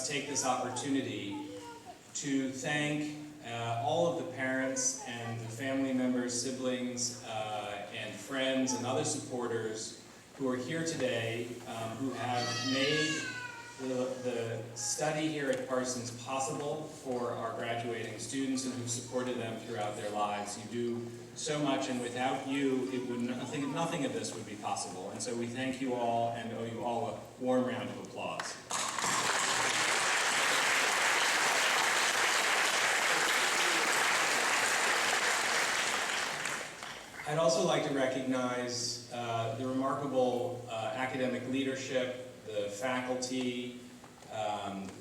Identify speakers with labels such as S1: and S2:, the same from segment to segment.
S1: just take this opportunity to thank all of the parents and the family members, siblings, and friends and other supporters who are here today, who have made the study here at Parsons possible for our graduating students and who've supported them throughout their lives. You do so much, and without you, nothing of this would be possible. And so we thank you all and owe you all a warm round of applause. I'd also like to recognize the remarkable academic leadership, the faculty,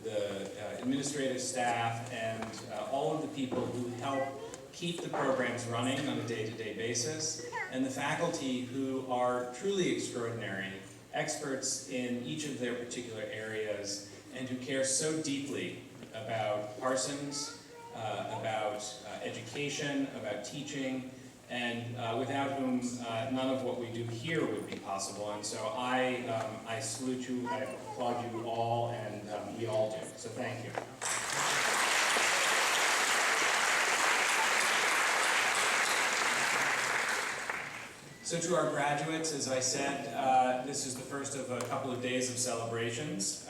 S1: the administrative staff, and all of the people who help keep the programs running on a day-to-day basis, and the faculty who are truly extraordinary, experts in each of their particular areas, and who care so deeply about Parsons, about education, about teaching, and without whom none of what we do here would be possible. And so I salute you, I applaud you all, and we all do. So thank you. So to our graduates, as I said, this is the first of a couple of days of celebrations.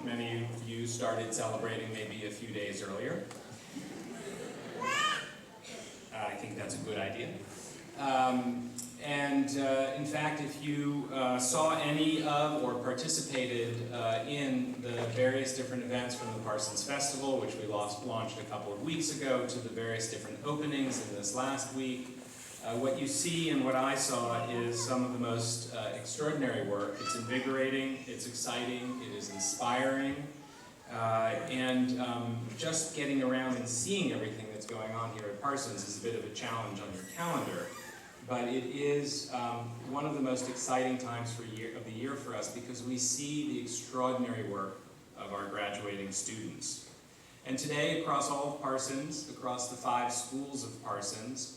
S1: Many of you started celebrating maybe a few days earlier. I think that's a good idea. In fact, if you saw any of or participated in the various different events from the Parsons Festival, which we launched a couple of weeks ago, to the various different openings in this last week, what you see and what I saw is some of the most extraordinary work. It's invigorating, it's exciting, it is inspiring, just getting around and seeing everything that's going on here at Parsons is a bit of a challenge on your calendar, but it is one of the most exciting times of the year for us because we see the extraordinary work of our graduating students. And today, across all of Parsons, across the 5 schools of Parsons,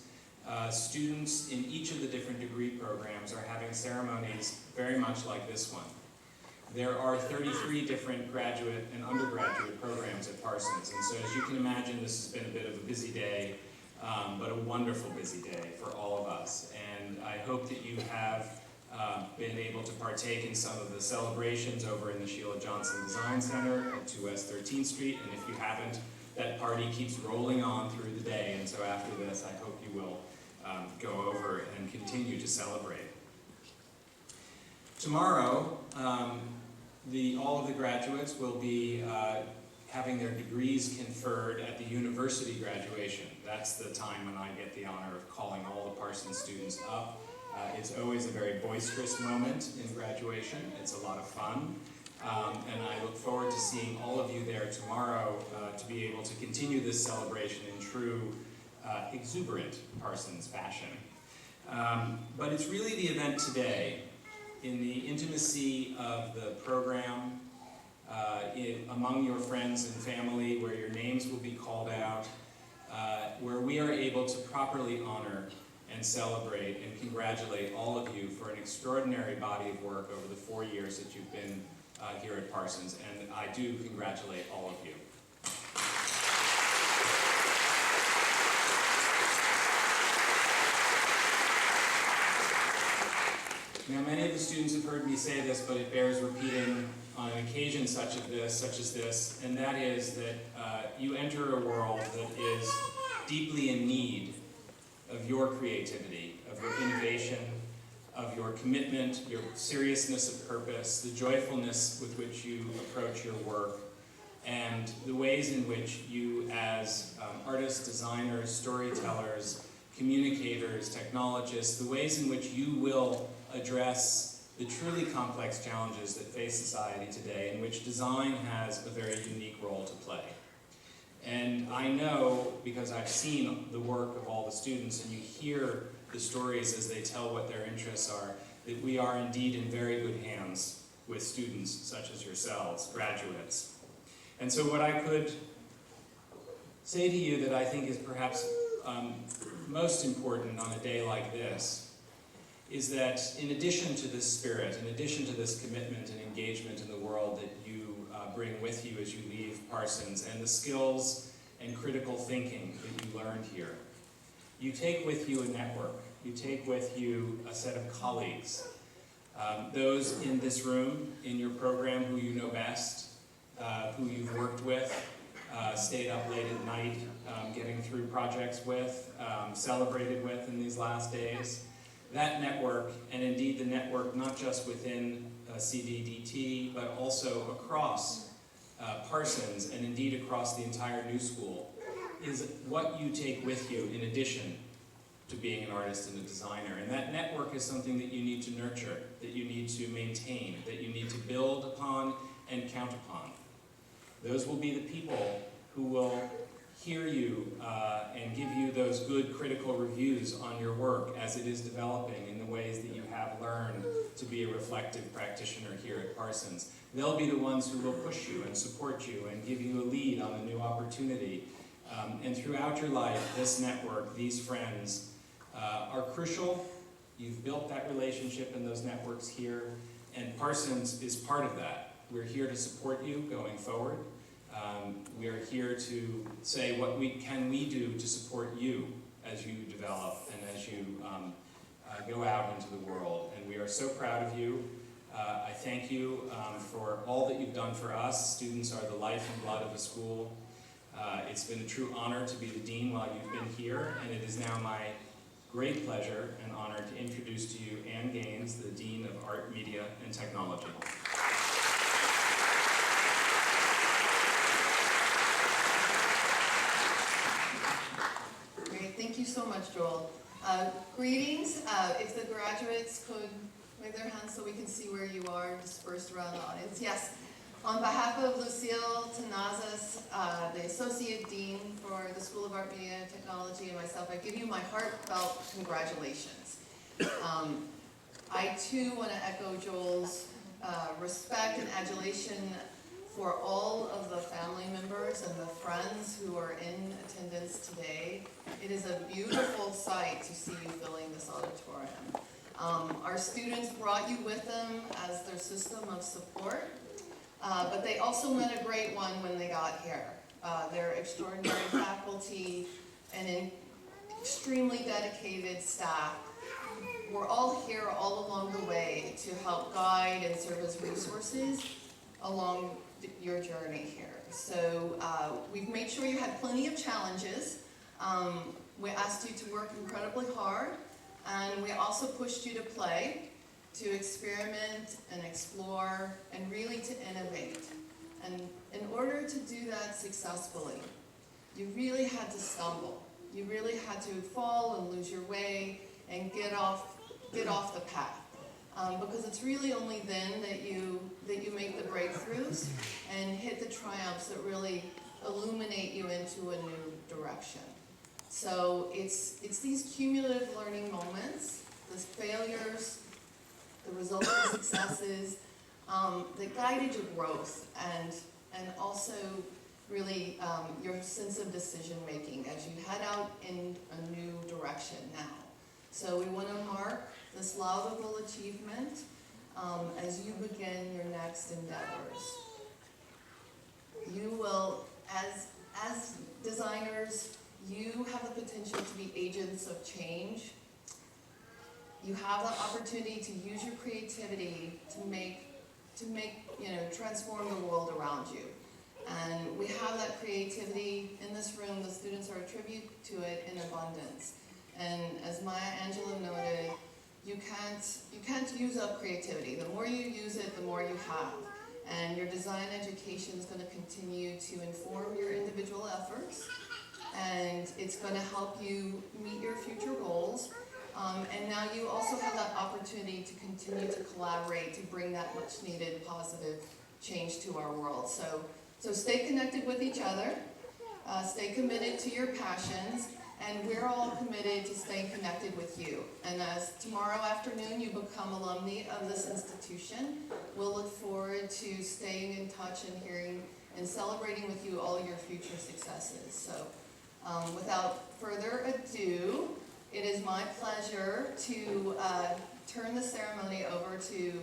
S1: students in each of the different degree programs are having ceremonies very much like this one. There are 33 different graduate and undergraduate programs at Parsons, and so as you can imagine, this has been a bit of a busy day, but a wonderful busy day for all of us. And I hope that you have been able to partake in some of the celebrations over in the Sheila Johnson Design Center at 2 West 13th Street, and if you haven't, that party keeps rolling on through the day, and so after this, I hope you will go over and continue to celebrate. Tomorrow, all of the graduates will be having their degrees conferred at the university graduation. That's the time when I get the honor of calling all the Parsons students up. It's always a very boisterous moment in graduation. It's a lot of fun. And I look forward to seeing all of you there tomorrow to be able to continue this celebration in true exuberant Parsons fashion. But it's really the event today, in the intimacy of the program, among your friends and family, where your names will be called out, where we are able to properly honor and celebrate and congratulate all of you for an extraordinary body of work over the 4 years that you've been here at Parsons, and I do congratulate all of you. Now, many of the students have heard me say this, but it bears repeating on an occasion such as this, and that is that you enter a world that is deeply in need of your creativity, of your innovation, of your commitment, your seriousness of purpose, the joyfulness with which you approach your work, and the ways in which you, as artists, designers, storytellers, communicators, technologists, the ways in which you will address the truly complex challenges that face society today, in which design has a very unique role to play. And I know, because I've seen the work of all the students, and you hear the stories as they tell what their interests are, that we are indeed in very good hands with students such as yourselves, graduates. And so what I could say to you that I think is perhaps most important on a day like this is that in addition to this spirit, in addition to this commitment and engagement in the world that you bring with you as you leave Parsons, and the skills and critical thinking that you learned here. You take with you a network. You take with you a set of colleagues. Those in this room, in your program, who you know best, who you've worked with, stayed up late at night, getting through projects with, celebrated with in these last days. That network, and indeed the network not just within CDT, but also across Parsons, and indeed across the entire New School, is what you take with you in addition to being an artist and a designer. And that network is something that you need to nurture, that you need to maintain, that you need to build upon and count upon. Those will be the people who will hear you and give you those good critical reviews on your work as it is developing in the ways that you have learned to be a reflective practitioner here at Parsons. They'll be the ones who will push you and support you and give you a lead on a new opportunity. And throughout your life, this network, these friends, are crucial. You've built that relationship and those networks here, and Parsons is part of that. We're here to support you going forward. We are here to say what can we do to support you as you develop and as you go out into the world. And we are so proud of you. I thank you for all that you've done for us. Students are the life and blood of the school. It's been a true honor to be the dean while you've been here, and it is now my great pleasure and honor to introduce to you Ann Gaines, the Dean of Art, Media, and Technology.
S2: Great, thank you so much, Joel. Greetings. If the graduates could wave their hands so we can see where you are dispersed around the audience. Yes. On behalf of Lucille Tenazas, the Associate Dean for the School of Art, Media, and Technology, and myself, I give you my heartfelt congratulations. I too want to echo Joel's respect and adulation for all of the family members and the friends who are in attendance today. It is a beautiful sight to see you filling this auditorium. Our students brought you with them as their system of support. But they also met a great one when they got here. They're extraordinary faculty and an extremely dedicated staff. We're all here all along the way to help guide and serve as resources along your journey here. So we've made sure you had plenty of challenges. We asked you to work incredibly hard, and we also pushed you to play, to experiment and explore, and really to innovate. And in order to do that successfully, you really had to stumble. You really had to fall and lose your way and get off the path. Because it's really only then that you make the breakthroughs and hit the triumphs that really illuminate you into a new direction. So it's these cumulative learning moments, these failures, the results and successes, that guided your growth and also really your sense of decision making as you head out in a new direction now. So we want to mark this laudable achievement as you begin your next endeavors. You will, as designers, you have the potential to be agents of change. You have the opportunity to use your creativity to make, transform the world around you. And we have that creativity in this room. The students are a tribute to it in abundance. And as Maya Angelou noted, you can't use up creativity. The more you use it, the more you have. And your design education is going to continue to inform your individual efforts, and it's going to help you meet your future goals. And now you also have that opportunity to continue to collaborate to bring that much needed positive change to our world. So stay connected with each other, stay committed to your passions, and we're all committed to staying connected with you. And as tomorrow afternoon you become alumni of this institution, we'll look forward to staying in touch and hearing and celebrating with you all your future successes. So without further ado, it is my pleasure to turn the ceremony over to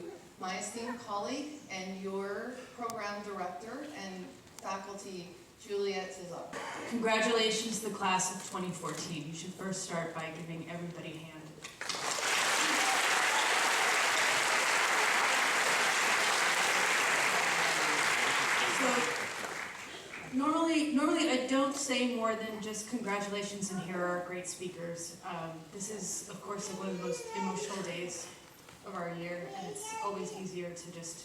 S2: my esteemed colleague and your program director and faculty, Juliet Cesar.
S3: Congratulations to the class of 2014. You should first start by giving everybody a hand. So, normally I don't say more than just congratulations and here are our great speakers. This is, of course, one of the most emotional days of our year, and it's always easier to just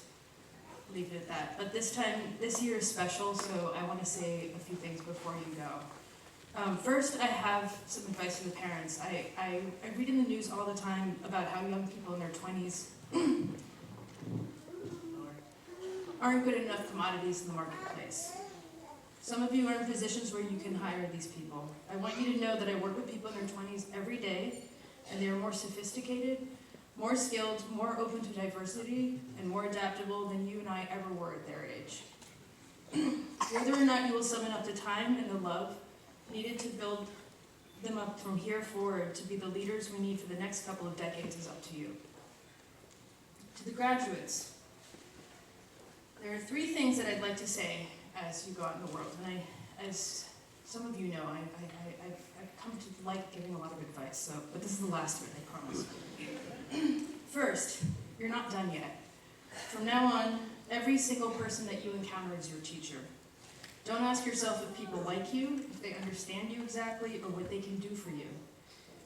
S3: leave it at that. But this year is special, so I want to say a few things before you go. First, I have some advice for the parents. I read in the news all the time about how young people in their 20s aren't good enough commodities in the marketplace. Some of you are in positions where you can hire these people. I want you to know that I work with people in their 20s every day, and they are more sophisticated, more skilled, more open to diversity, and more adaptable than you and I ever were at their age. Whether or not you will summon up the time and the love needed to build them up from here forward to be the leaders we need for the next couple of decades is up to you. To the graduates, there are three things that I'd like to say as you go out in the world. And as some of you know, I've come to like giving a lot of advice, but this is the last of it, I promise. First, you're not done yet. From now on, every single person that you encounter is your teacher. Don't ask yourself if people like you, if they understand you exactly, or what they can do for you.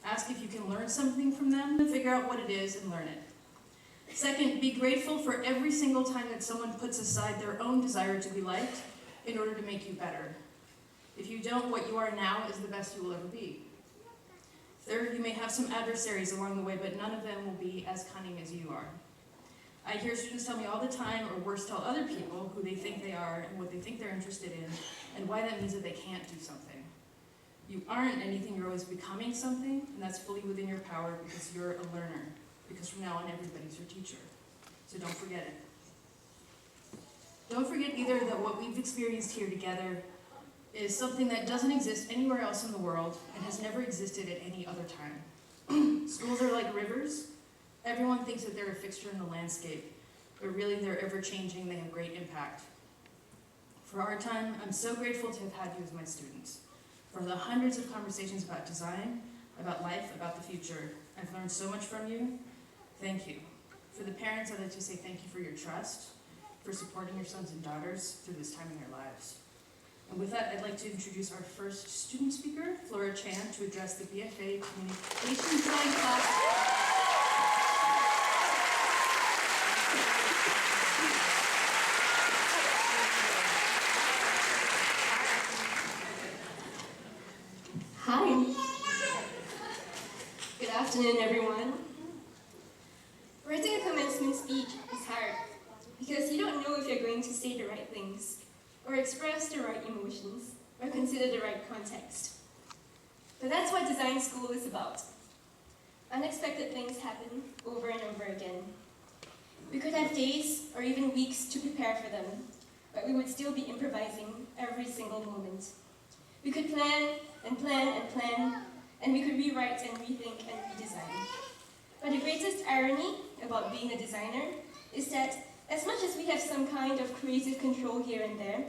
S3: Ask if you can learn something from them, and figure out what it is and learn it. Second, be grateful for every single time that someone puts aside their own desire to be liked in order to make you better. If you don't, what you are now is the best you will ever be. Third, you may have some adversaries along the way, but none of them will be as cunning as you are. I hear students tell me all the time, or worse, tell other people who they think they are and what they think they're interested in, and why that means that they can't do something. You aren't anything, you're always becoming something, and that's fully within your power because you're a learner. Because from now on, everybody's your teacher. So don't forget it. Don't forget either that what we've experienced here together is something that doesn't exist anywhere else in the world and has never existed at any other time. Schools are like rivers. Everyone thinks that they're a fixture in the landscape, but really they're ever-changing, they have great impact. For our time, I'm so grateful to have had you as my students. For the hundreds of conversations about design, about life, about the future, I've learned so much from you. Thank you. For the parents, I'd like to say thank you for your trust, for supporting your sons and daughters through this time in their lives. And with that, I'd like to introduce our first student speaker, Flora Chan, to address the BFA Communication Design class.
S4: Hi. Good afternoon, everyone. Writing a commencement speech is hard because you don't know if you're going to say the right things, or express the right emotions, or consider the right context. But that's what design school is about. Unexpected things happen over and over again. We could have days or even weeks to prepare for them, but we would still be improvising every single moment. We could plan and plan and plan, and we could rewrite and rethink and redesign. But the greatest irony about being a designer is that as much as we have some kind of creative control here and there,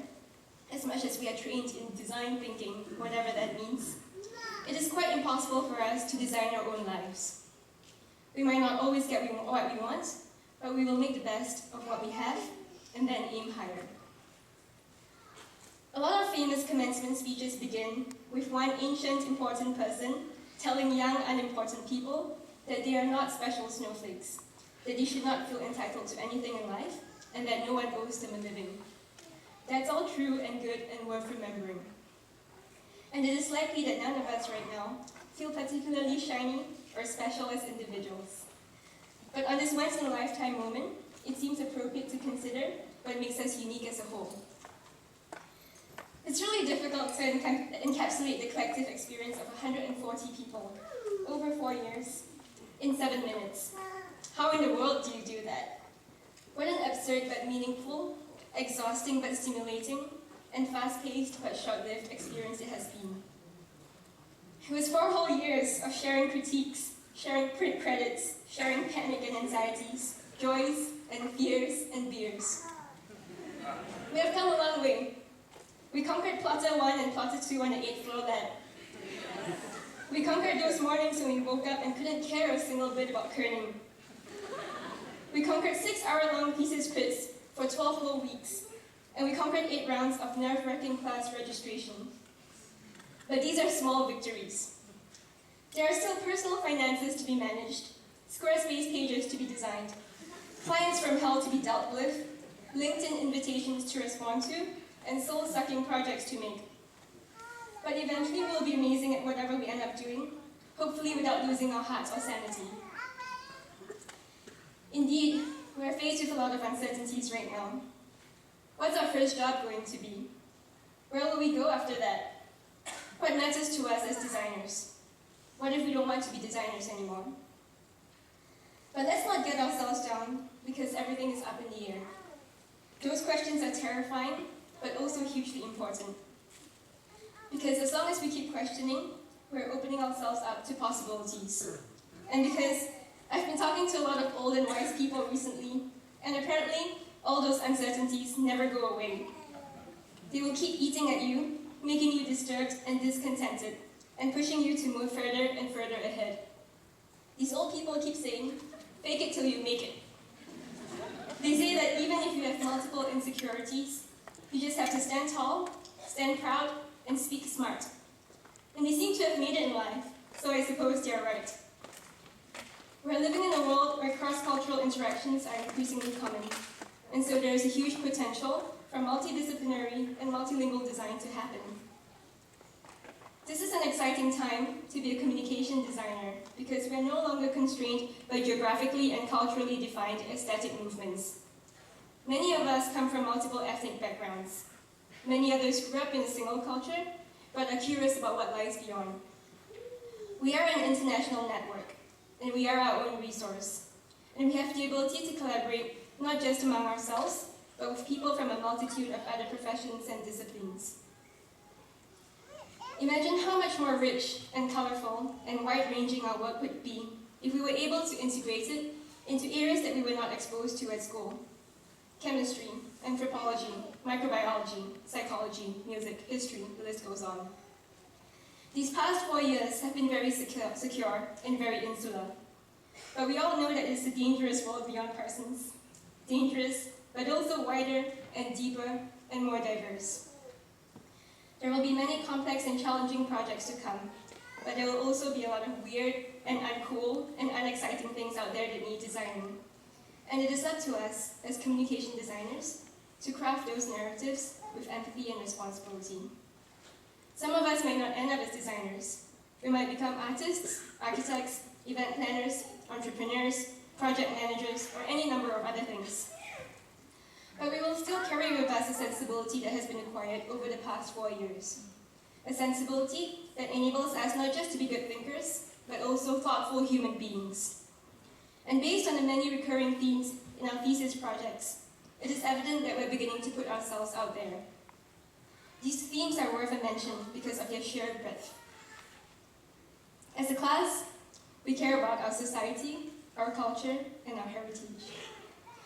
S4: as much as we are trained in design thinking, whatever that means, it is quite impossible for us to design our own lives. We might not always get what we want, but we will make the best of what we have and then aim higher. A lot of famous commencement speeches begin with one ancient important person telling young unimportant people that they are not special snowflakes, that they should not feel entitled to anything in life, and that no one owes them a living. That's all true and good and worth remembering. And it is likely that none of us right now feel particularly shiny or special as individuals. But on this once-in-a-lifetime moment, it seems appropriate to consider what makes us unique as a whole. It's really difficult to encapsulate the collective experience of 140 people over 4 years in 7 minutes. How in the world do you do that? What an absurd but meaningful, exhausting but stimulating, and fast-paced but short-lived experience it has been. It was 4 whole years of sharing critiques, sharing print credits, sharing panic and anxieties, joys, and fears and beers. We have come a long way. We conquered plotter 1 and plotter 2 on the 8th floor lab. We conquered those mornings when we woke up and couldn't care a single bit about kerning. We conquered 6-hour-long thesis crits for 12 whole weeks, and we conquered 8 rounds of nerve-wracking class registration. But these are small victories. There are still personal finances to be managed, Squarespace pages to be designed, clients from hell to be dealt with, LinkedIn invitations to respond to, and soul-sucking projects to make. But eventually we'll be amazing at whatever we end up doing, hopefully without losing our hearts or sanity. Indeed, we're faced with a lot of uncertainties right now. What's our first job going to be? Where will we go after that? What matters to us as designers? What if we don't want to be designers anymore? But let's not get ourselves down, because everything is up in the air. Those questions are terrifying, but also hugely important. Because as long as we keep questioning, we're opening ourselves up to possibilities. And because I've been talking to a lot of old and wise people recently, and apparently all those uncertainties never go away. They will keep eating at you, making you disturbed and discontented, and pushing you to move further and further ahead. These old people keep saying, fake it till you make it. They say that even if you have multiple insecurities, you just have to stand tall, stand proud, and speak smart. And they seem to have made it in life, so I suppose they are right. We're living in a world where cross-cultural interactions are increasingly common, and so there is a huge potential for multidisciplinary and multilingual design to happen. This is an exciting time to be a communication designer because we're no longer constrained by geographically and culturally defined aesthetic movements. Many of us come from multiple ethnic backgrounds. Many others grew up in a single culture, but are curious about what lies beyond. We are an international network, and we are our own resource. And we have the ability to collaborate not just among ourselves, but with people from a multitude of other professions and disciplines. Imagine how much more rich and colorful and wide-ranging our work would be if we were able to integrate it into areas that we were not exposed to at school. Chemistry, anthropology, microbiology, psychology, music, history, the list goes on. These past 4 years have been very secure and very insular. But we all know that it's a dangerous world beyond Parsons. Dangerous, but also wider and deeper and more diverse. There will be many complex and challenging projects to come, but there will also be a lot of weird and uncool and unexciting things out there that need designing. And it is up to us, as communication designers, to craft those narratives with empathy and responsibility. Some of us might not end up as designers. We might become artists, architects, event planners, entrepreneurs, project managers, or any number of other things. But we will still carry with us a sensibility that has been acquired over the past 4 years. A sensibility that enables us not just to be good thinkers, but also thoughtful human beings. And based on the many recurring themes in our thesis projects, it is evident that we're beginning to put ourselves out there. These themes are worth a mention because of their sheer breadth. As a class, we care about our society, our culture, and our heritage.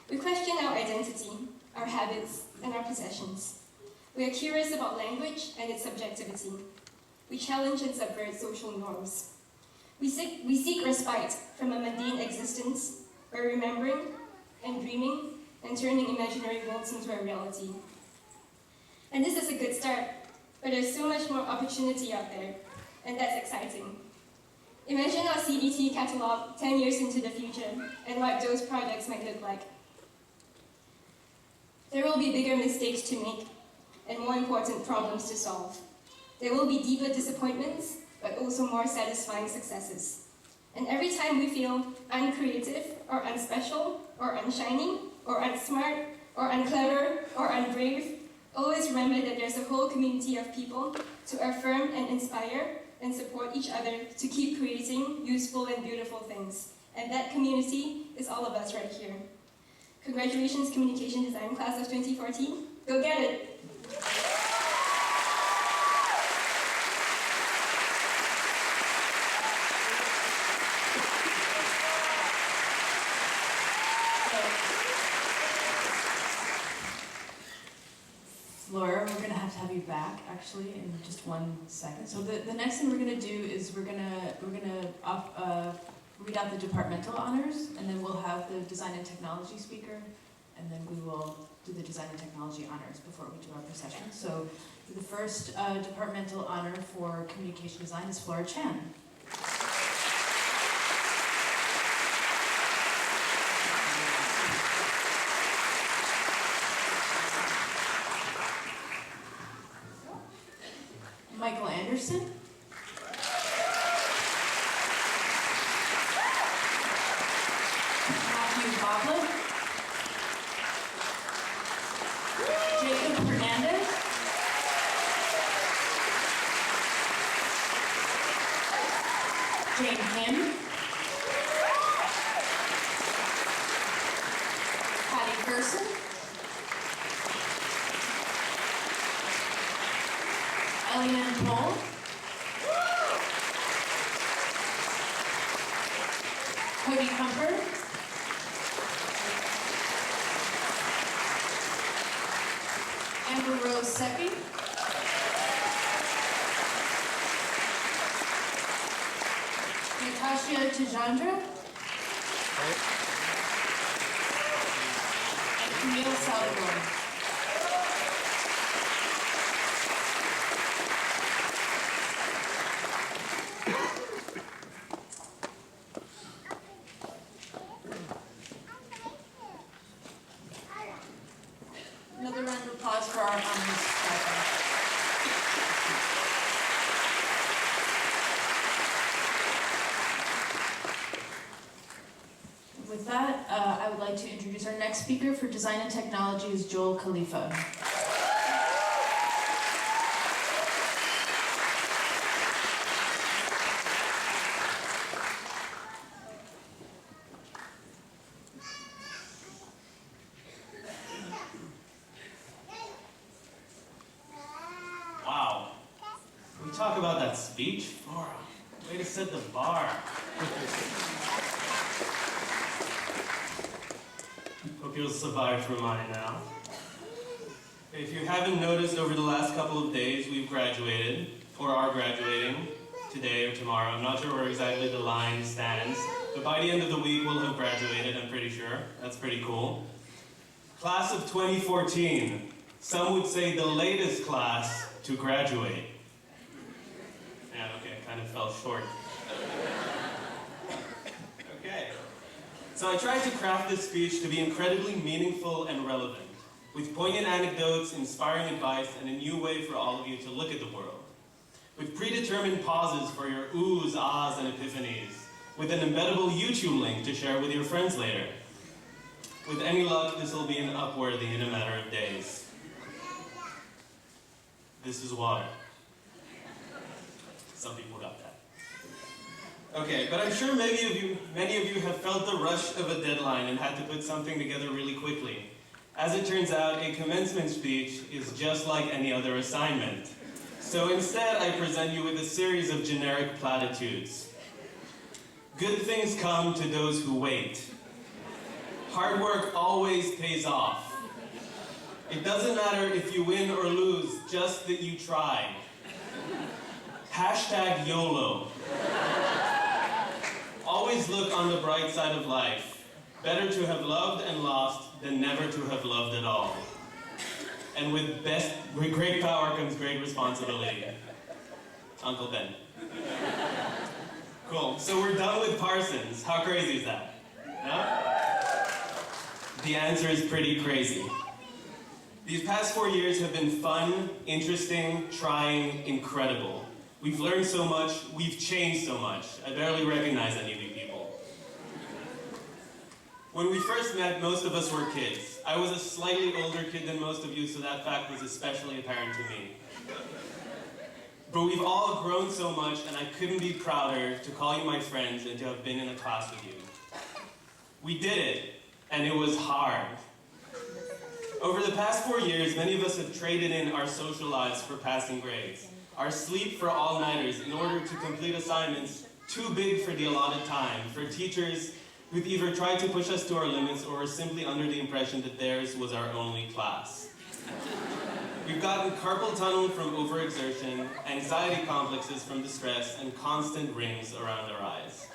S4: We question our identity, our habits, and our possessions. We are curious about language and its subjectivity. We challenge and subvert social norms. We seek respite from a mundane existence where remembering and dreaming and turning imaginary worlds into a reality. And this is a good start, but there's so much more opportunity out there, and that's exciting. Imagine our CDT catalog 10 years into the future and what those projects might look like. There will be bigger mistakes to make and more important problems to solve. There will be deeper disappointments, but also more satisfying successes. And every time we feel uncreative or unspecial or unshiny or unsmart or unclever or unbrave, always remember that there's a whole community of people to affirm and inspire and support each other to keep creating useful and beautiful things. And that community is all of us right here. Congratulations, Communication Design Class of 2014. Go get it!
S3: to have you back actually in just 1 second. So the next thing we're gonna do is we're gonna read out the departmental honors, and then we'll have the design and technology speaker, and then we will do the design and technology honors before we do our procession. So the first departmental honor for communication design is Flora Chan. Michael Anderson. Matthew Boblet. Jacob Hernandez. Jane Kim. Patty Gerson. Eliane Pohl. Cody Kumper. Amber Rose Seppi. Natasha Tijandra. And Camille Salvador. Another round of applause for our honors striker. With that, I would like to introduce our next speaker for design and technology is Joel Khalifa.
S5: Wow. Can we talk about that speech? Flora, way to set the bar. Hope you'll survive for mine now. If you haven't noticed, over the last couple of days, we've graduated, or are graduating, today or tomorrow. I'm not sure where exactly the line stands, but by the end of the week, we'll have graduated, I'm pretty sure. That's pretty cool. Class of 2014. Some would say the latest class to graduate. Yeah, okay, kind of fell short. Okay. So I tried to craft this speech to be incredibly meaningful and relevant, with poignant anecdotes, inspiring advice, and a new way for all of you to look at the world. With predetermined pauses for your oohs, ahs, and epiphanies, with an embeddable YouTube link to share with your friends later. With any luck, this will be an Upworthy in a matter of days. This is water. Some people got that. Okay, but I'm sure many of you have felt the rush of a deadline and had to put something together really quickly. As it turns out, a commencement speech is just like any other assignment. So instead, I present you with a series of generic platitudes. Good things come to those who wait. Hard work always pays off. It doesn't matter if you win or lose, just that you tried. Hashtag YOLO. Always look on the bright side of life. Better to have loved and lost than never to have loved at all. And with great power comes great responsibility. Uncle Ben. Cool, so we're done with Parsons. How crazy is that? No? The answer is pretty crazy. These past 4 years have been fun, interesting, trying, incredible. We've learned so much, we've changed so much. I barely recognize any of you people. When we first met, most of us were kids. I was a slightly older kid than most of you, so that fact was especially apparent to me. But we've all grown so much, and I couldn't be prouder to call you my friends and to have been in a class with you. We did it, and it was hard. Over the past 4 years, many of us have traded in our social lives for passing grades, our sleep for all-nighters in order to complete assignments too big for the allotted time, for teachers who've either tried to push us to our limits or were simply under the impression that theirs was our only class. We've gotten carpal tunnel from overexertion, anxiety complexes from the stress, and constant rings around our eyes.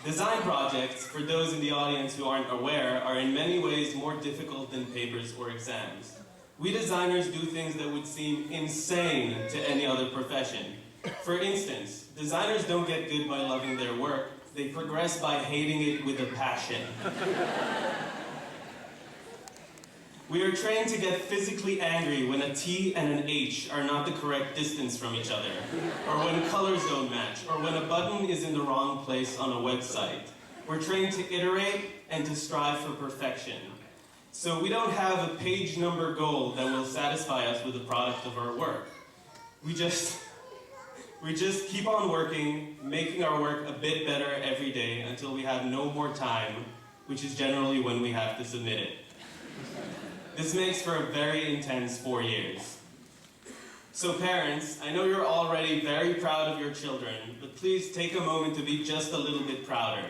S5: Design projects, for those in the audience who aren't aware, are in many ways more difficult than papers or exams. We designers do things that would seem insane to any other profession. For instance, designers don't get good by loving their work, they progress by hating it with a passion. We are trained to get physically angry when a T and an H are not the correct distance from each other, or when colors don't match, or when a button is in the wrong place on a website. We're trained to iterate and to strive for perfection. So we don't have a page number goal that will satisfy us with the product of our work. We just keep on working, making our work a bit better every day until we have no more time, which is generally when we have to submit it. This makes for a very intense 4 years. So parents, I know you're already very proud of your children, but please take a moment to be just a little bit prouder.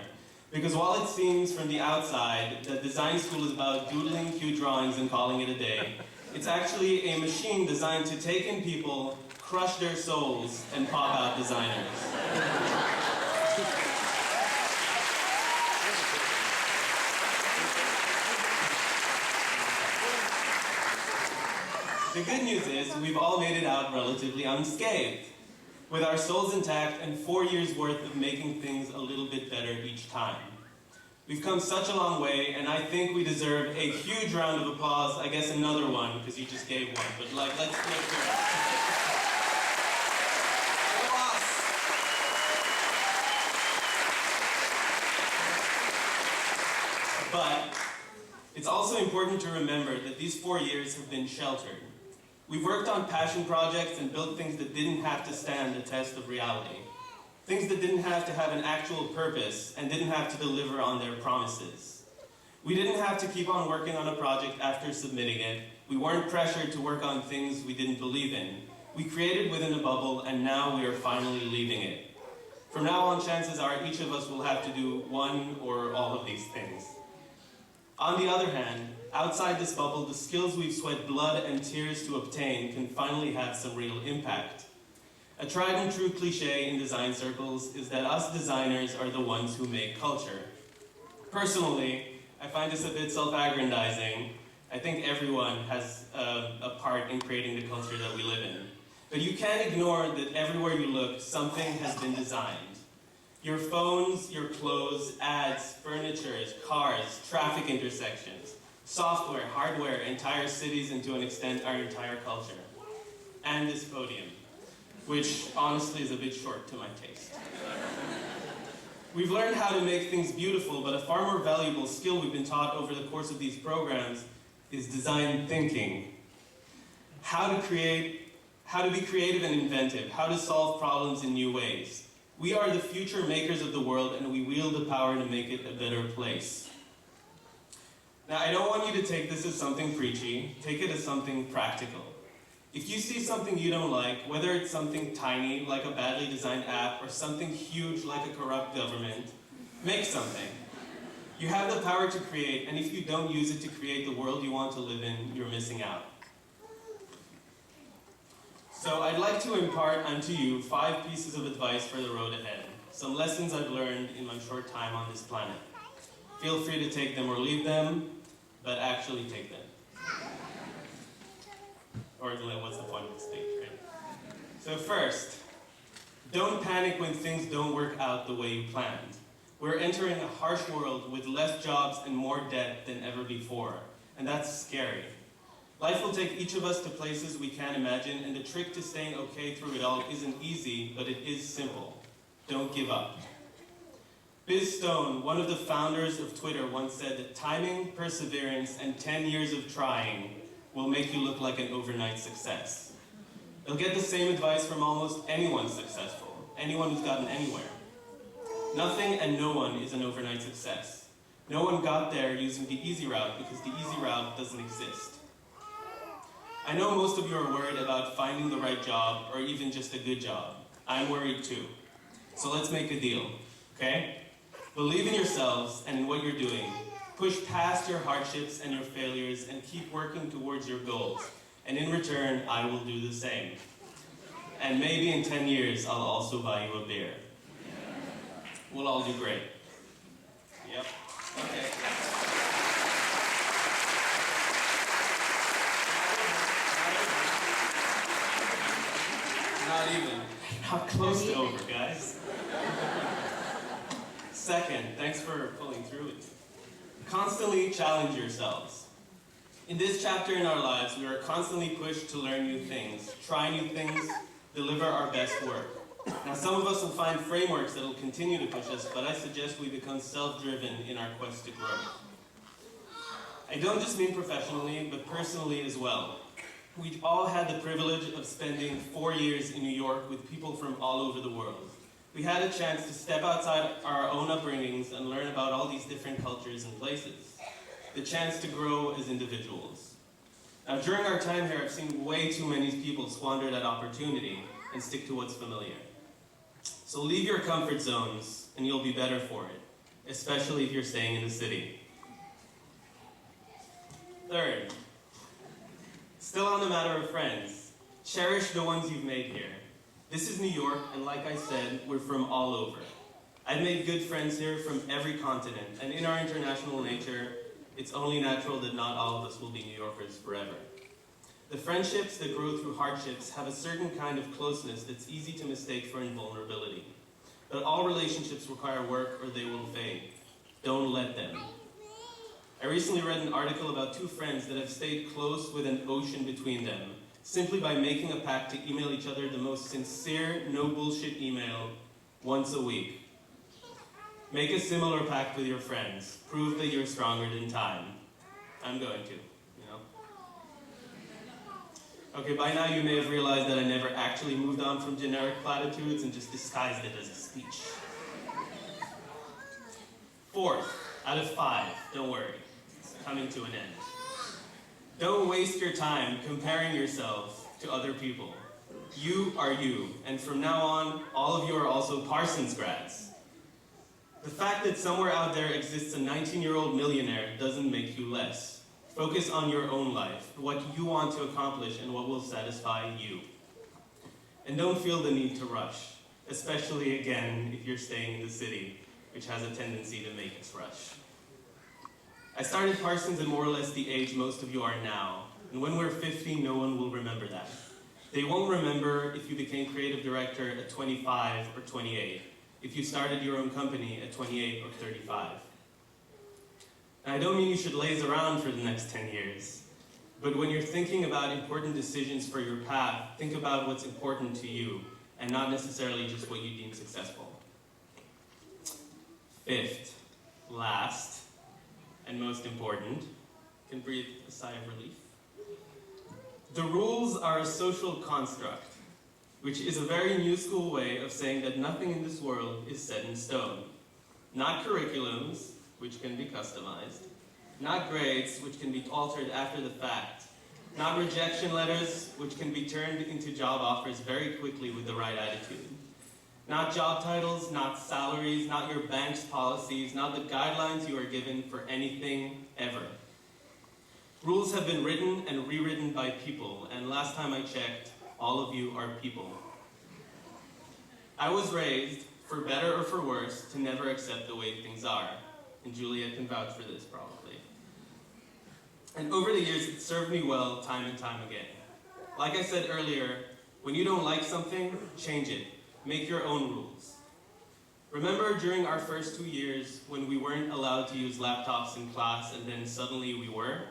S5: Because while it seems from the outside that design school is about doodling cute drawings and calling it a day, it's actually a machine designed to take in people, crush their souls, and pop out designers. The good news is we've all made it out relatively unscathed, with our souls intact and 4 years worth of making things a little bit better each time. We've come such a long way, and I think we deserve a huge round of applause. I guess another one, because you just gave one, but let's hear it. But it's also important to remember that these 4 years have been sheltered. We've worked on passion projects and built things that didn't have to stand the test of reality. Things that didn't have to have an actual purpose and didn't have to deliver on their promises. We didn't have to keep on working on a project after submitting it. We weren't pressured to work on things we didn't believe in. We created within a bubble, and now we are finally leaving it. From now on, chances are each of us will have to do one or all of these things. On the other hand, outside this bubble, the skills we've sweat blood and tears to obtain can finally have some real impact. A tried and true cliche in design circles is that us designers are the ones who make culture. Personally, I find this a bit self-aggrandizing. I think everyone has a part in creating the culture that we live in. But you can't ignore that everywhere you look, something has been designed. Your phones, your clothes, ads, furniture, cars, traffic intersections, software, hardware, entire cities, and to an extent, our entire culture. And this podium, which honestly is a bit short to my taste. We've learned how to make things beautiful, but a far more valuable skill we've been taught over the course of these programs is design thinking. How to be creative and inventive, how to solve problems in new ways. We are the future makers of the world, and we wield the power to make it a better place. Now, I don't want you to take this as something preachy. Take it as something practical. If you see something you don't like, whether it's something tiny, like a badly designed app, or something huge, like a corrupt government, make something. You have the power to create, and if you don't use it to create the world you want to live in, you're missing out. So I'd like to impart unto you 5 pieces of advice for the road ahead. Some lessons I've learned in my short time on this planet. Feel free to take them or leave them, but actually take them. Or what's the point of the speech, right? So first, don't panic when things don't work out the way you planned. We're entering a harsh world with less jobs and more debt than ever before, and that's scary. Life will take each of us to places we can't imagine, and the trick to staying okay through it all isn't easy, but it is simple. Don't give up. Biz Stone, one of the founders of Twitter, once said that timing, perseverance, and 10 years of trying will make you look like an overnight success. You'll get the same advice from almost anyone successful, anyone who's gotten anywhere. Nothing and no one is an overnight success. No one got there using the easy route because the easy route doesn't exist. I know most of you are worried about finding the right job or even just a good job. I'm worried too. So let's make a deal, okay? Believe in yourselves and in what you're doing. Push past your hardships and your failures and keep working towards your goals. And in return, I will do the same. And maybe in 10 years, I'll also buy you a beer. We'll all do great. Yep. Okay. Not even. Not close to over, guys. Second, thanks for pulling through with me. Constantly challenge yourselves. In this chapter in our lives, we are constantly pushed to learn new things, try new things, deliver our best work. Now, some of us will find frameworks that will continue to push us, but I suggest we become self-driven in our quest to grow. I don't just mean professionally, but personally as well. We've all had the privilege of spending 4 years in New York with people from all over the world. We had a chance to step outside our own upbringings and learn about all these different cultures and places. The chance to grow as individuals. Now, during our time here, I've seen way too many people squander that opportunity and stick to what's familiar. So leave your comfort zones and you'll be better for it, especially if you're staying in the city. Third, still on the matter of friends, cherish the ones you've made here. This is New York, and like I said, we're from all over. I've made good friends here from every continent, and in our international nature, it's only natural that not all of us will be New Yorkers forever. The friendships that grow through hardships have a certain kind of closeness that's easy to mistake for invulnerability. But all relationships require work or they will fade. Don't let them. I recently read an article about two friends that have stayed close with an ocean between them, simply by making a pact to email each other the most sincere, no bullshit email once a week. Make a similar pact with your friends. Prove that you're stronger than time. I'm going to, you know. Okay, by now you may have realized that I never actually moved on from generic platitudes and just disguised it as a speech. Fourth, out of 5, don't worry, it's coming to an end. Don't waste your time comparing yourselves to other people. You are you, and from now on, all of you are also Parsons grads. The fact that somewhere out there exists a 19-year-old millionaire doesn't make you less. Focus on your own life, what you want to accomplish, and what will satisfy you. And don't feel the need to rush, especially, again, if you're staying in the city, which has a tendency to make us rush. I started Parsons at more or less the age most of you are now, and when we're 50, no one will remember that. They won't remember if you became creative director at 25 or 28, if you started your own company at 28 or 35. And I don't mean you should laze around for the next 10 years, but when you're thinking about important decisions for your path, think about what's important to you, and not necessarily just what you deem successful. Fifth, last, and most important, can breathe a sigh of relief. The rules are a social construct, which is a very new school way of saying that nothing in this world is set in stone. Not curriculums, which can be customized. Not grades, which can be altered after the fact. Not rejection letters, which can be turned into job offers very quickly with the right attitude. Not job titles, not salaries, not your bank's policies, not the guidelines you are given for anything ever. Rules have been written and rewritten by people, and last time I checked, all of you are people. I was raised, for better or for worse, to never accept the way things are, and Juliet can vouch for this probably. And over the years, it served me well time and time again. Like I said earlier, when you don't like something, change it. Make your own rules. Remember during our first 2 years when we weren't allowed to use laptops in class and then suddenly we were?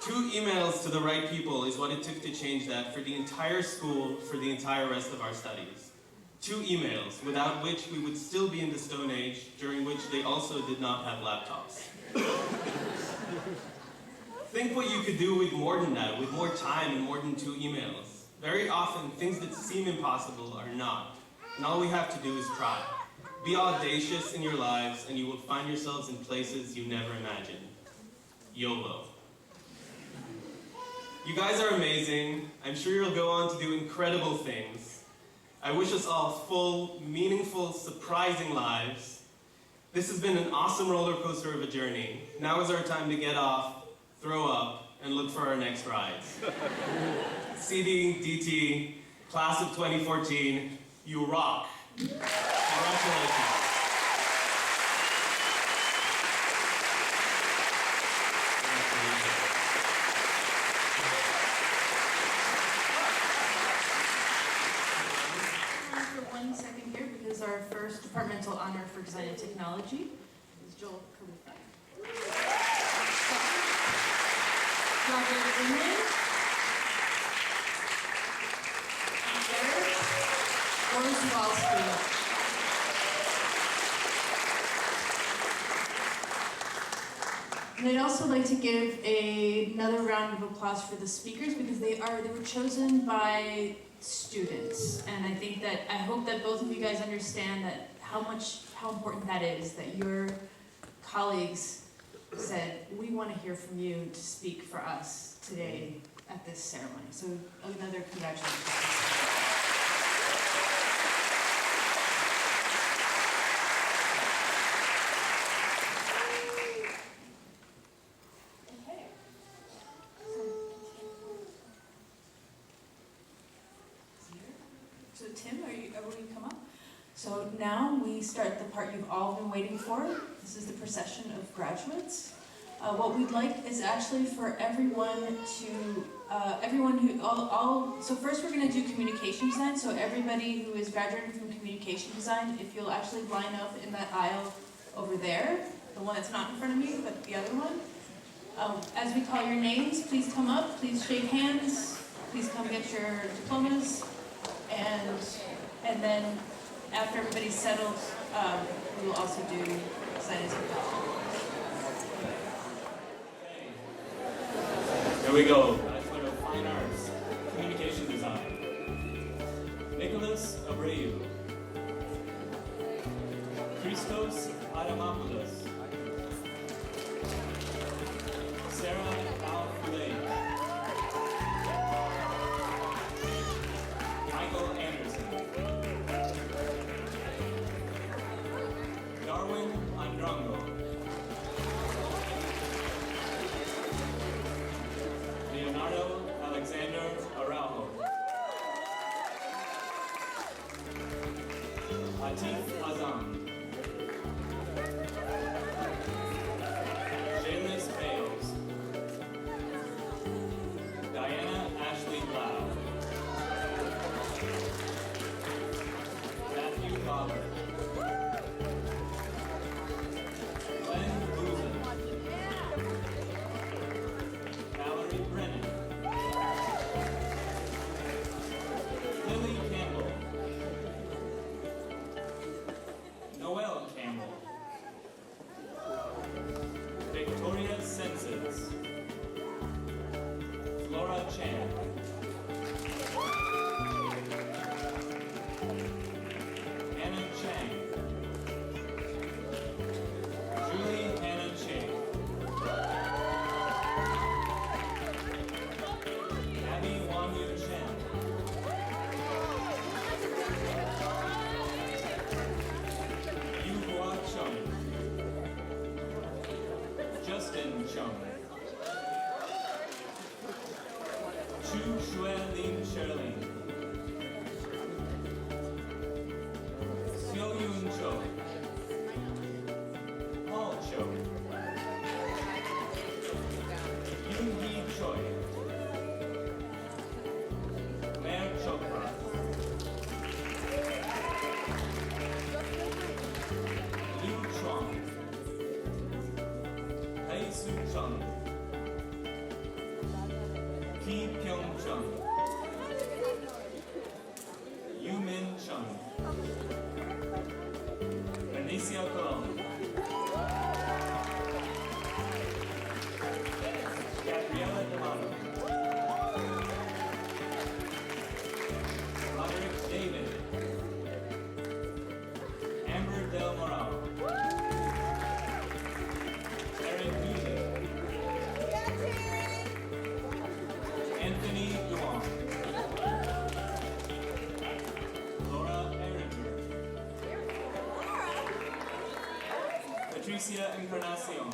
S5: 2 emails to the right people is what it took to change that for the entire school, for the entire rest of our studies. 2 emails, without which we would still be in the Stone Age, during which they also did not have laptops. Think what you could do with more than that, with more time and more than 2 emails. Very often, things that seem impossible are not, and all we have to do is try. Be audacious in your lives, and you will find yourselves in places you never imagined. YOLO. You guys are amazing. I'm sure you'll go on to do incredible things. I wish us all full, meaningful, surprising lives. This has been an awesome roller coaster of a journey. Now is our time to get off, throw up, and look for our next rides. CDT, class of 2014, you rock. Congratulations.
S3: For 1 second here, because our first departmental honor for design and technology is Joel Khalifa. Robert Inman. And third, Rose Walski. And I'd also like to give another round of applause for the speakers because they were chosen by students. And I hope that both of you guys understand that how important that is, that your colleagues said, we want to hear from you to speak for us today at this ceremony. So another congratulations. So Tim, will you come up? So now we start the part you've all been waiting for. This is the procession of graduates. What we'd like is actually for everyone to, so first we're going to do communication design. So everybody who is graduating from communication design, if you'll actually line up in that aisle over there, the one that's not in front of me, but the other one. As we call your names, please come up, please shake hands, please come get your diplomas. And then after everybody's settled, we will also do design and technology.
S1: Here we go. Bachelor of Fine Arts, Communication Design. Nicholas Abreu. Christos Adamopoulos. Sarah Al-Fulay. Michael Anderson. Darwin Androngo. Leonardo Alexander Araujo. Atif Azam. Shaylis Bales. Diana Ashley Blau. Matthew Robert. Glenn Luzin. Valerie Brennan. Lily Campbell. Noel Campbell. Victoria Senses. Flora Chan. Anna Chang. Julie Hannah Chang. Abby Wanyu Chen. Yu Hua Chung. Justin Chung. Chu Shue-Lin Sherlin. Seo Yoon Cho. Paul Cho. Yoon Hee Choi. Mer Chopra. Liu Chuang. Hei Su Chung. Ki Pyong Chung. Yu Min Chung. Benicio Colon. Gabriela D'Amato. Roderick David. Amber Del Moral. Eric Dooley. Anthony Duong. Laura Ehrenberg. Patricia Encarnacion.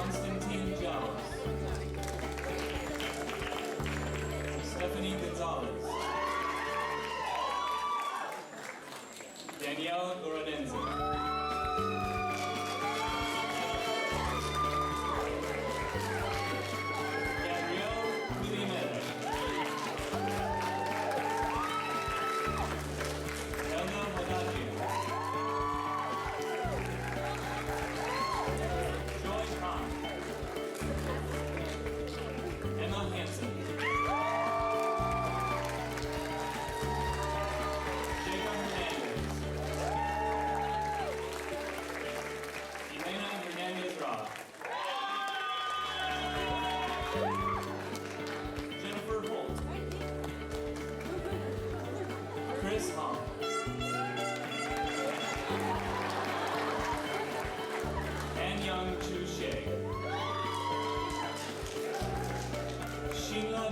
S1: Constantine Jones. Stephanie Gonzalez. Danielle Uranense.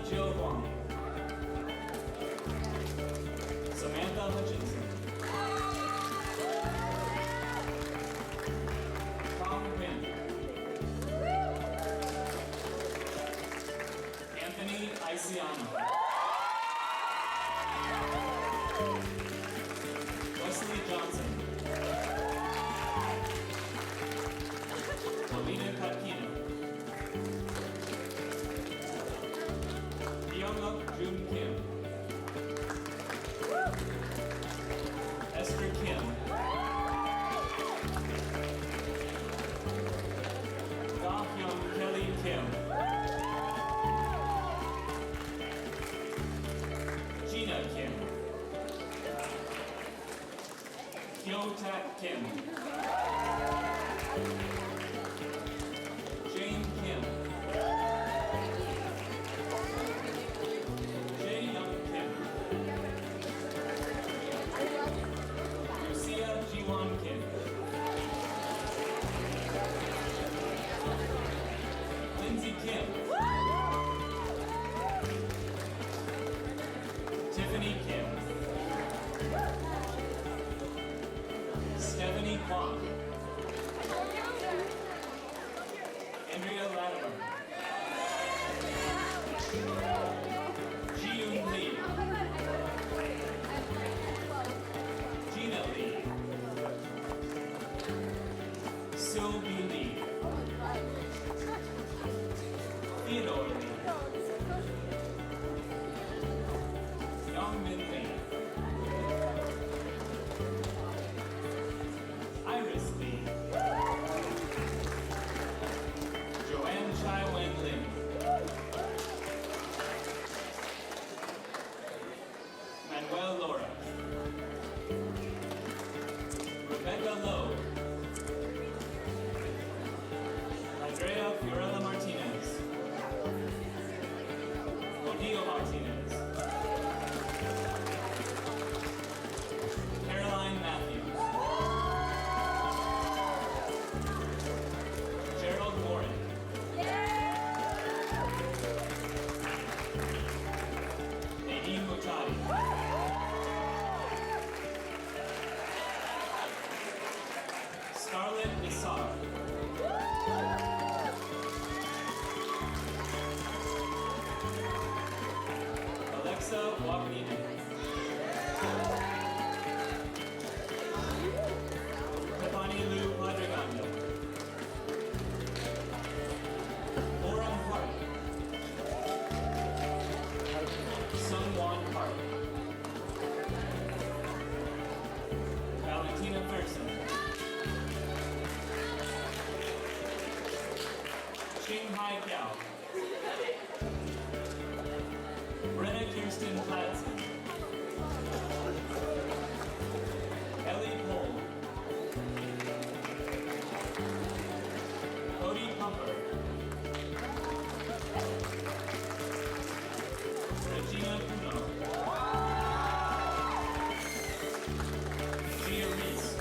S1: Jae-Yong. Samantha Hutchinson. Tom Quinn. Anthony Isiano. Wesley Johnson. Alina Katkina. June Kim. Esther Kim. Da-Hyun Kelly Kim. Gina Kim. Hyo-Tak Kim. Jane Kim. Jae-Yong Kim. Ji-won Kim. Lindsay Kim. Tiffany Kim. Stephanie Kwon. Andrea Latimer. Ji-yoon Lee. Gina Lee. Sylvie Lee. Theodore Lee. Youngmin Lee. Iris Lee. Joanne Chai Wen Lin. Manuel Laura. Rebecca Lowe. Andrea Fiorella Martinez. Odile Martinez. Caroline Matthews. Gerald Warren. Nadine Mutadi. Scarlett Isar. Alexa Wagnini. Tiffany Lou Padregando. Oram Park. Sung Won Park. Valentina Thurston. Ching Hai Kiao. Brenna Kirsten Platson. Ellie Cole. Cody Pumper. Regina Kuno. Gia Reese.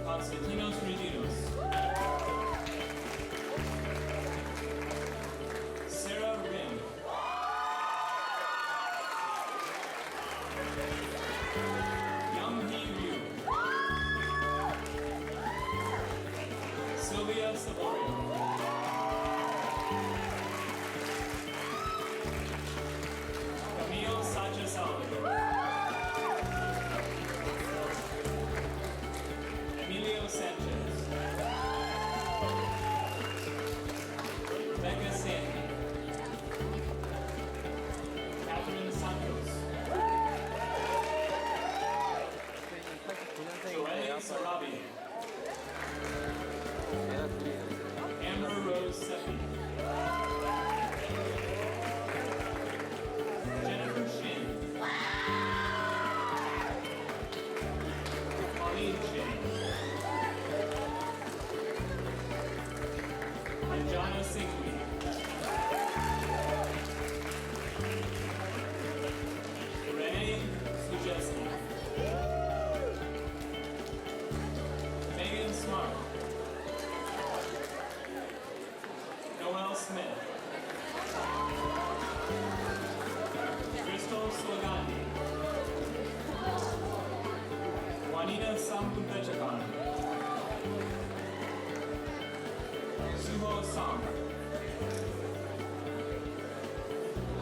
S1: Constantinos Reginos. Sarah Rim. Young Hee Ryu. Sarabi. Amber Rose Seppi. Jennifer Shin. Pauline Shin. And Jana Singhvi. Renee Slujeski. Megan Smart. Noel Smith. Crystal Slogandi. Juanita Sampundachakan. Suho Sam.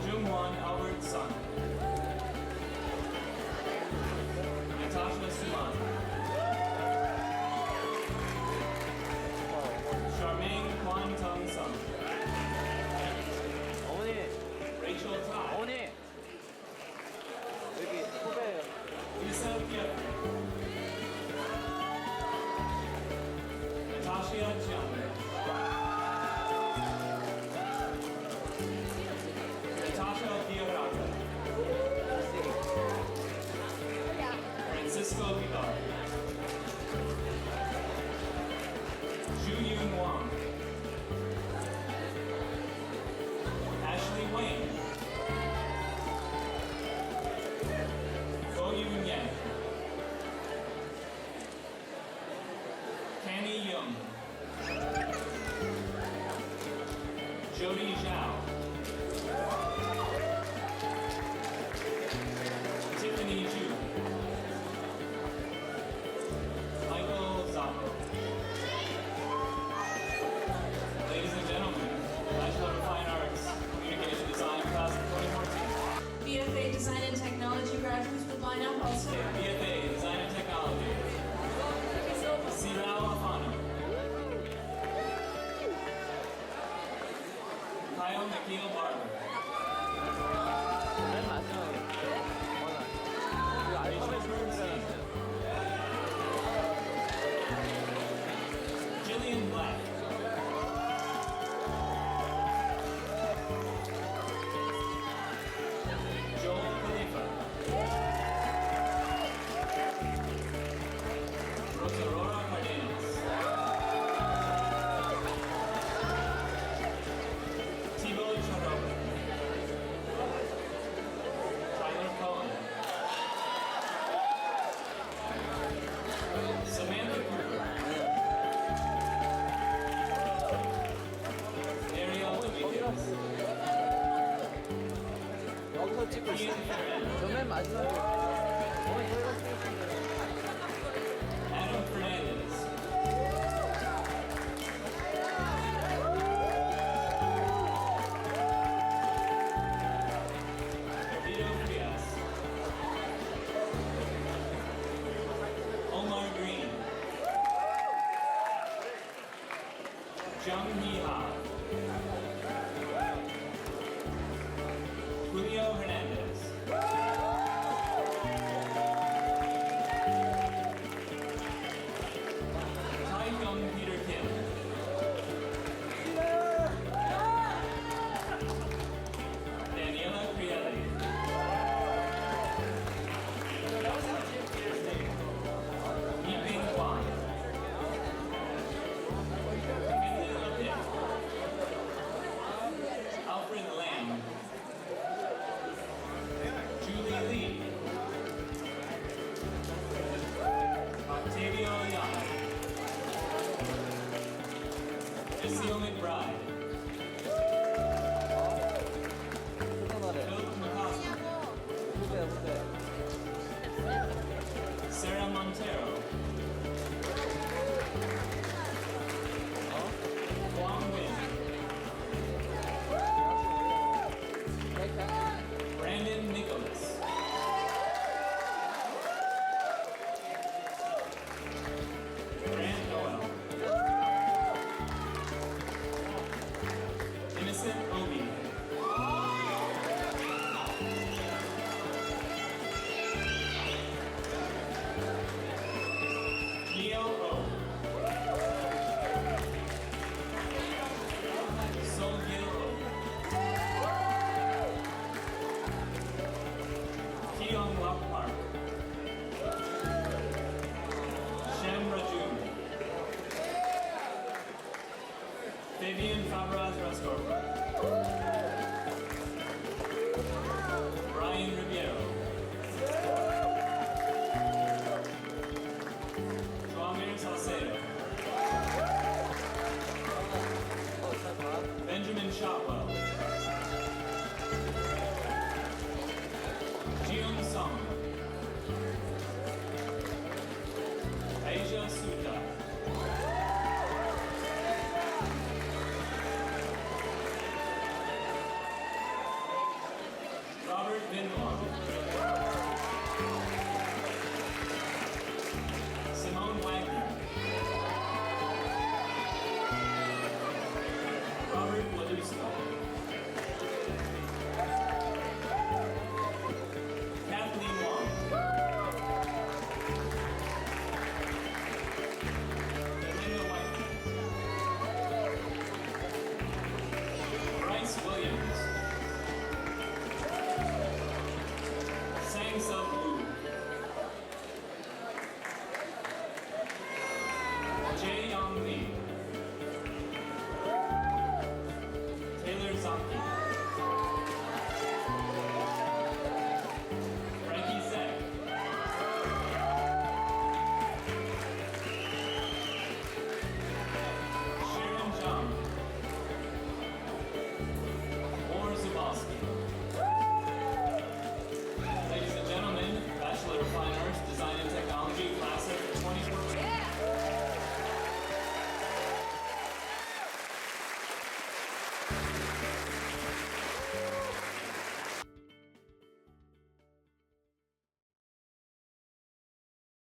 S1: Jungwon Albert Sun. Natasha Suman. Charmaine Kwan Tung Sung.
S6: 어머니,
S1: Rachel Tai.
S6: 어머니. 여기 후배예요.
S1: Lisa Pietri. Natasha Jiang. Natasha Fiorata. Francisco Vidal. Zhu Yun Wang. Ashley Wayne. Go Yun Yen. Kenny Young. Jody Zhao. Tiffany Zhu. Michael Zappo. Ladies and gentlemen, Bachelor of Fine Arts, Communication Design, Class of 2014.
S3: BFA Design and Technology graduates would line up also.
S1: BFA Design and Technology. Sirao Afano. Kyle McNeil Barber.
S6: 맨 마지막에. 이거
S1: Rachel
S6: 알파벳
S1: Bernstein. Jillian Black. Joel Khalifa. Rosa Cardenas. Thibaut Charot. Tyler Cohen. Samantha Cooper. Ariel Dominguez.
S6: 여기서 찍고 있어.
S1: Ian Ferrand.
S6: 저 맨 마지막에. 어머니, 저희가 찍었습니다.
S1: Adam Fernandez. Davido Frias. Omar Green. Jung Hee Ha. Julio Hernandez. Tai-Young Peter Kim. Daniela Crielli. Yiping Kwan. Kinley Lapid. Alfred Lamb. Julie Lee. Octavio Ayala. Jessio McBride.
S6: 끝나가래.
S1: Philip McCoskey.
S6: 후배.
S1: Sarah Montero. Huang Win. Brandon Nicholas. Grant Noel. Innocent Obi. Let's go. Brian Ribeiro.